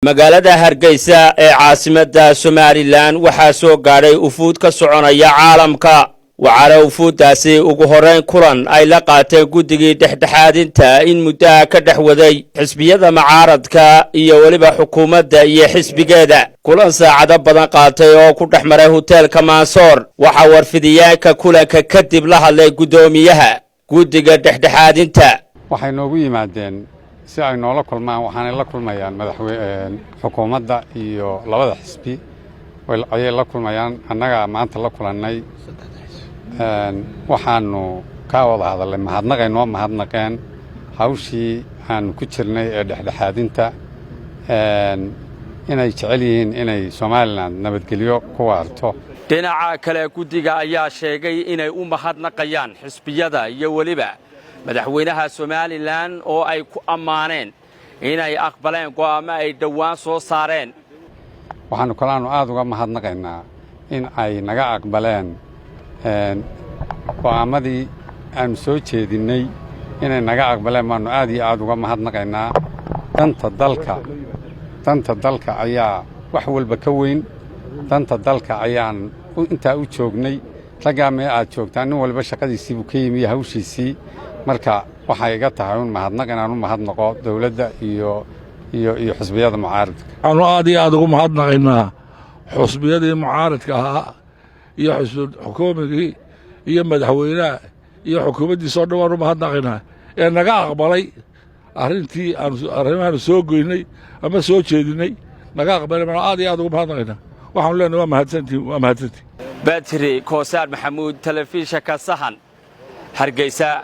magaalada Hargeysa ee caasimadda Somaliland waxaa soo gaaray ufuud ka soconaya caalamka waxaana ufuudaasi ugu horeyn kulan ay la qaateen guddigii dhexdhexaadinta in muddo ka dhaxwaday xisbiyada mucaaradka iyo waliba xukuumadda iyo xisbigeeda kulan saacado badan qaatay oo ku dhaxmaray hotelka Mansoor waxa warfidiyaanka kulanka kadib la hadlay gudoomiyaha guddiga dhexdhexaadinta waxay noogu yimaadeen si ay noola kulmaan waxaan la kulmayaan madaxweyne xukuumadda iyo labada xisbi ay la kulmayaan annaga maanta la kulannay waxaanu ka wada hadalay mahadnaqeen hawshii aan ku jirnay ee dhexdhexaadinta inay jecel yihiin inay Somaliland nabadgelyo ku waarto dhinaca kale guddiga ayaa sheegay inay u mahadnaqayaan xisbiyada iyo waliba madaxweynaha Somaliland oo ay ku amaaneen inay aqbaleen go'aamo ay dhawaan soo saareen waxaanu kalaanu aad uga mahadnaqaynaa in ay naga aqbaleen go'aamadii aan soo jeedinay inay naga aqbaleen maanu aad iyo aad uga mahadnaqaynaa danta dalka ayaa wax walba ka weyn danta dalka ayaan intaa u joognay raggaa mee aad joogtaan nin walba shaqadiisii buu ka yimi hawshiisii marka waxay iga tahay un mahadnaq inaan u mahadnaqo dawladda iyo xisbiyada mucaaradka aanu aad iyo aad ugu mahadnaqaynaa xisbiyadii mucaaradka ahaa iyo xukuumadii iyo madaxweynaha iyo xukuumaddiisa oo dhan waan u mahadnaqaynaa ee naga aqbalay arrintii arrimahaanu soo goynay ama soo jeedinay naga aqbalay baan aad iyo aad ugu mahadnaqaynaa waxaanu leenahay waa mahadsantiin Badri Koosar Maxamuud telefishinka Sahan Hargeysa.